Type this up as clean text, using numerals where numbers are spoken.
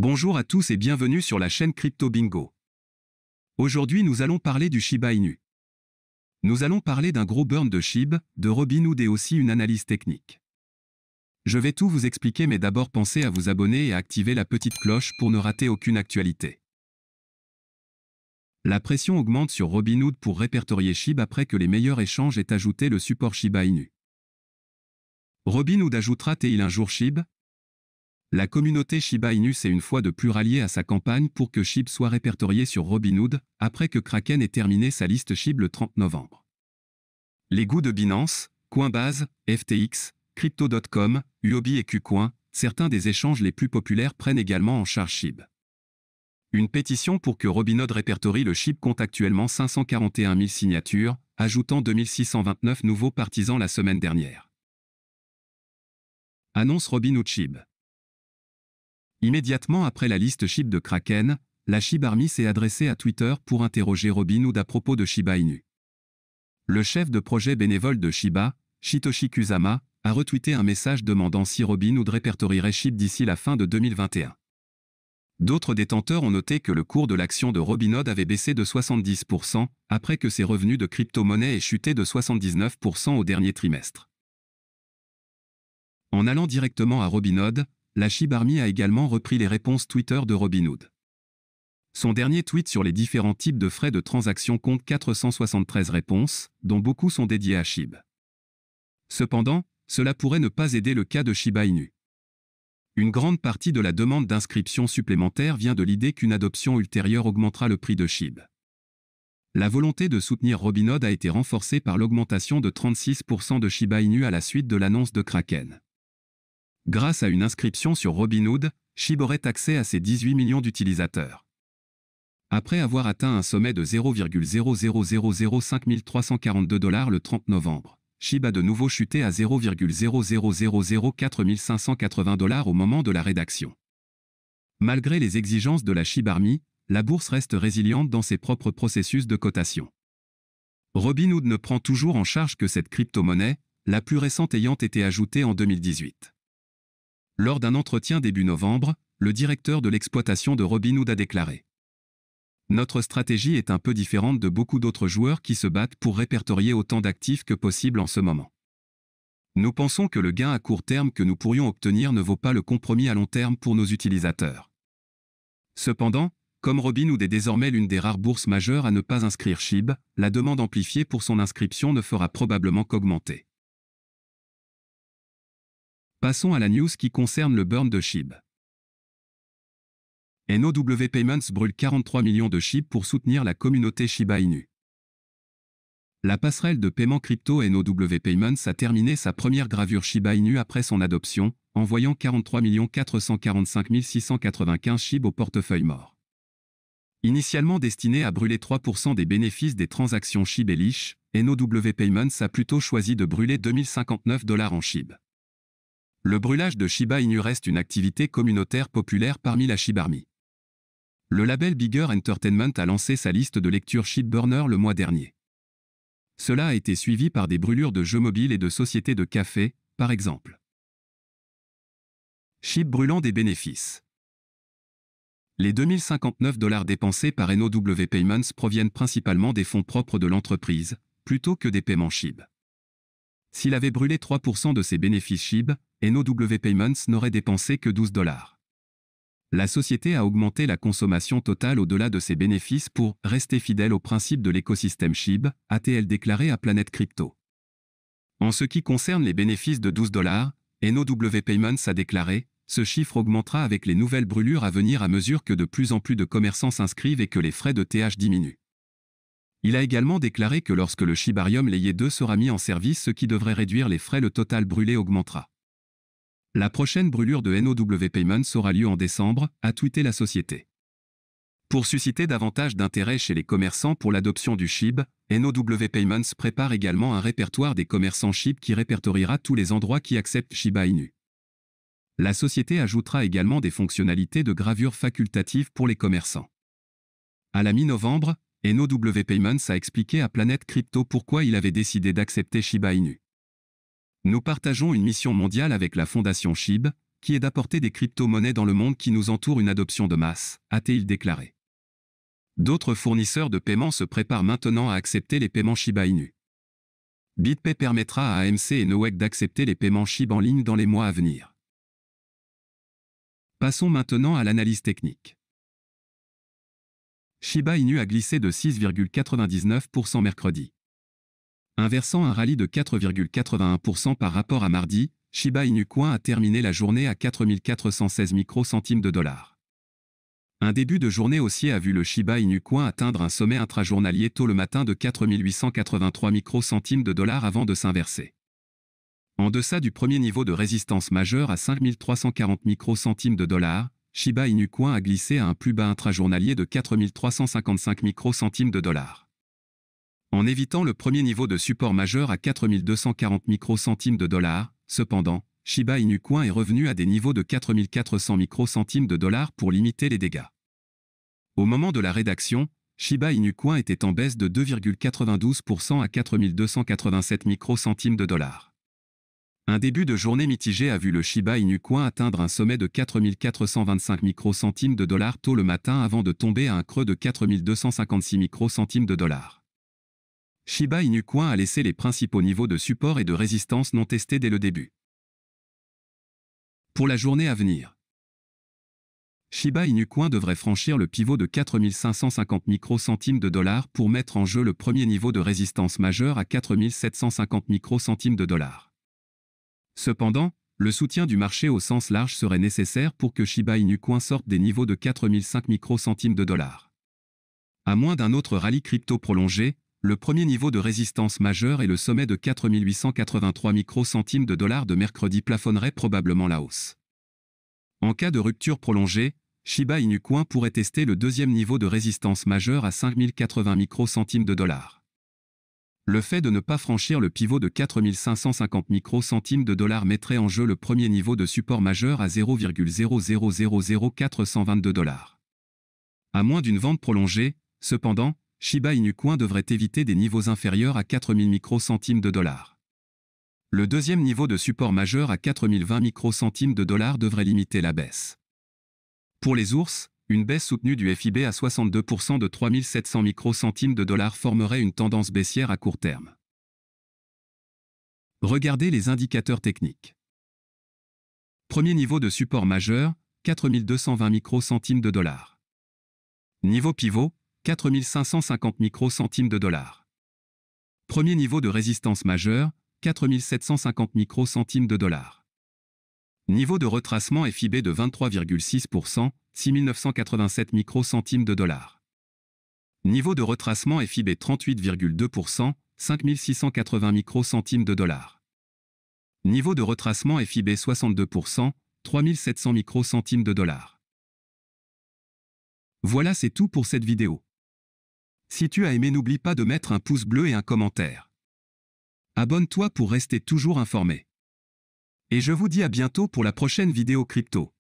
Bonjour à tous et bienvenue sur la chaîne Crypto Bingo. Aujourd'hui nous allons parler du Shiba Inu. Nous allons parler d'un gros burn de SHIB, de Robinhood et aussi une analyse technique. Je vais tout vous expliquer mais d'abord pensez à vous abonner et à activer la petite cloche pour ne rater aucune actualité. La pression augmente sur Robinhood pour répertorier SHIB après que les meilleurs échanges aient ajouté le support Shiba Inu. Robinhood ajoutera-t-il un jour SHIB? La communauté Shiba Inu s'est une fois de plus ralliée à sa campagne pour que SHIB soit répertorié sur Robinhood, après que Kraken ait terminé sa liste SHIB le 30 novembre. Les goûts de Binance, Coinbase, FTX, Crypto.com, Huobi et KuCoin, certains des échanges les plus populaires prennent également en charge SHIB. Une pétition pour que Robinhood répertorie le SHIB compte actuellement 541 000 signatures, ajoutant 2629 nouveaux partisans la semaine dernière. Annonce Robinhood SHIB. Immédiatement après la liste SHIB de Kraken, la SHIB Army s'est adressée à Twitter pour interroger Robinhood à propos de Shiba Inu. Le chef de projet bénévole de Shiba, Shitoshi Kusama, a retweeté un message demandant si Robinhood répertorierait SHIB d'ici la fin de 2021. D'autres détenteurs ont noté que le cours de l'action de Robinhood avait baissé de 70%, après que ses revenus de crypto-monnaie aient chuté de 79% au dernier trimestre. En allant directement à Robinhood, la SHIB Army a également repris les réponses Twitter de Robinhood. Son dernier tweet sur les différents types de frais de transaction compte 473 réponses, dont beaucoup sont dédiées à SHIB. Cependant, cela pourrait ne pas aider le cas de Shiba Inu. Une grande partie de la demande d'inscription supplémentaire vient de l'idée qu'une adoption ultérieure augmentera le prix de SHIB. La volonté de soutenir Robinhood a été renforcée par l'augmentation de 36% de Shiba Inu à la suite de l'annonce de Kraken. Grâce à une inscription sur Robinhood, SHIB aurait accès à ses 18 millions d'utilisateurs. Après avoir atteint un sommet de 0,0005342 $ le 30 novembre, SHIB a de nouveau chuté à 0,0004580 $ au moment de la rédaction. Malgré les exigences de la SHIB Army, la bourse reste résiliente dans ses propres processus de cotation. Robinhood ne prend toujours en charge que cette crypto-monnaie, la plus récente ayant été ajoutée en 2018. Lors d'un entretien début novembre, le directeur de l'exploitation de Robinhood a déclaré : « Notre stratégie est un peu différente de beaucoup d'autres joueurs qui se battent pour répertorier autant d'actifs que possible en ce moment. Nous pensons que le gain à court terme que nous pourrions obtenir ne vaut pas le compromis à long terme pour nos utilisateurs. Cependant, comme Robinhood est désormais l'une des rares bourses majeures à ne pas inscrire SHIB, la demande amplifiée pour son inscription ne fera probablement qu'augmenter. » Passons à la news qui concerne le burn de SHIB. NOW Payments brûle 43 millions de SHIB pour soutenir la communauté Shiba Inu. La passerelle de paiement crypto NOW Payments a terminé sa première gravure Shiba Inu après son adoption, envoyant 43 445 695 SHIB au portefeuille mort. Initialement destiné à brûler 3% des bénéfices des transactions SHIB et LISH, NOW Payments a plutôt choisi de brûler 2059 $ en SHIB. Le brûlage de Shiba Inu reste une activité communautaire populaire parmi la SHIB Army. Le label Bigger Entertainment a lancé sa liste de lecture SHIB Burner le mois dernier. Cela a été suivi par des brûlures de jeux mobiles et de sociétés de café, par exemple. SHIB brûlant des bénéfices. Les 2059 $ dépensés par NOW Payments proviennent principalement des fonds propres de l'entreprise, plutôt que des paiements SHIB. S'il avait brûlé 3% de ses bénéfices SHIB, NOW Payments n'aurait dépensé que 12 $. La société a augmenté la consommation totale au-delà de ses bénéfices pour « rester fidèle au principe de l'écosystème SHIB », a-t-elle déclaré à Planète Crypto. En ce qui concerne les bénéfices de 12 $, NOW Payments a déclaré « Ce chiffre augmentera avec les nouvelles brûlures à venir à mesure que de plus en plus de commerçants s'inscrivent et que les frais de TH diminuent. » Il a également déclaré que lorsque le Shibarium Layer 2 sera mis en service, ce qui devrait réduire les frais, le total brûlé augmentera. La prochaine brûlure de NOW Payments aura lieu en décembre, a tweeté la société. Pour susciter davantage d'intérêt chez les commerçants pour l'adoption du SHIB, NOW Payments prépare également un répertoire des commerçants SHIB qui répertoriera tous les endroits qui acceptent Shiba Inu. La société ajoutera également des fonctionnalités de gravure facultative pour les commerçants. À la mi-novembre, NOW Payments a expliqué à Planète Crypto pourquoi il avait décidé d'accepter Shiba Inu. Nous partageons une mission mondiale avec la fondation SHIB, qui est d'apporter des crypto-monnaies dans le monde qui nous entoure une adoption de masse, a-t-il déclaré. D'autres fournisseurs de paiement se préparent maintenant à accepter les paiements Shiba Inu. BitPay permettra à AMC et Noweg d'accepter les paiements SHIB en ligne dans les mois à venir. Passons maintenant à l'analyse technique. Shiba Inu a glissé de 6,99% mercredi. Inversant un rallye de 4,81% par rapport à mardi, Shiba Inu Coin a terminé la journée à 4416 microcentimes de dollars. Un début de journée haussier a vu le Shiba Inu Coin atteindre un sommet intrajournalier tôt le matin de 4883 microcentimes de dollars avant de s'inverser. En deçà du premier niveau de résistance majeur à 5340 microcentimes de dollars, Shiba Inu Coin a glissé à un plus bas intrajournalier de 4355 microcentimes de dollars. En évitant le premier niveau de support majeur à 4240 microcentimes de dollars, cependant, Shiba Inu Coin est revenu à des niveaux de 4400 microcentimes de dollars pour limiter les dégâts. Au moment de la rédaction, Shiba Inu Coin était en baisse de 2,92% à 4287 microcentimes de dollars. Un début de journée mitigé a vu le Shiba Inu Coin atteindre un sommet de 4425 microcentimes de dollars tôt le matin avant de tomber à un creux de 4256 microcentimes de dollars. Shiba Inu Coin a laissé les principaux niveaux de support et de résistance non testés dès le début. Pour la journée à venir, Shiba Inu Coin devrait franchir le pivot de 4550 microcentimes de dollars pour mettre en jeu le premier niveau de résistance majeur à 4750 microcentimes de dollars. Cependant, le soutien du marché au sens large serait nécessaire pour que Shiba Inu Coin sorte des niveaux de 4005 microcentimes de dollars. À moins d'un autre rallye crypto prolongé, le premier niveau de résistance majeur et le sommet de 4883 microcentimes de dollars de mercredi plafonnerait probablement la hausse. En cas de rupture prolongée, Shiba Inu Coin pourrait tester le deuxième niveau de résistance majeur à 5080 microcentimes de dollars. Le fait de ne pas franchir le pivot de 4550 microcentimes de dollars mettrait en jeu le premier niveau de support majeur à 0,0000422 dollars. À moins d'une vente prolongée, cependant, Shiba Inu Coin devrait éviter des niveaux inférieurs à 4000 microcentimes de dollars. Le deuxième niveau de support majeur à 4020 microcentimes de dollars devrait limiter la baisse. Pour les ours, une baisse soutenue du FIB à 62% de 3700 microcentimes de dollars formerait une tendance baissière à court terme. Regardez les indicateurs techniques. Premier niveau de support majeur, 4220 microcentimes de dollars. Niveau pivot, 4550 microcentimes de dollars. Premier niveau de résistance majeur, 4750 microcentimes de dollars. Niveau de retracement FIB de 23,6%, 6987 microcentimes de dollars. Niveau de retracement FIB 38,2%, 5680 microcentimes de dollars. Niveau de retracement FIB 62%, 3700 microcentimes de dollars. Voilà, c'est tout pour cette vidéo. Si tu as aimé, n'oublie pas de mettre un pouce bleu et un commentaire. Abonne-toi pour rester toujours informé. Et je vous dis à bientôt pour la prochaine vidéo crypto.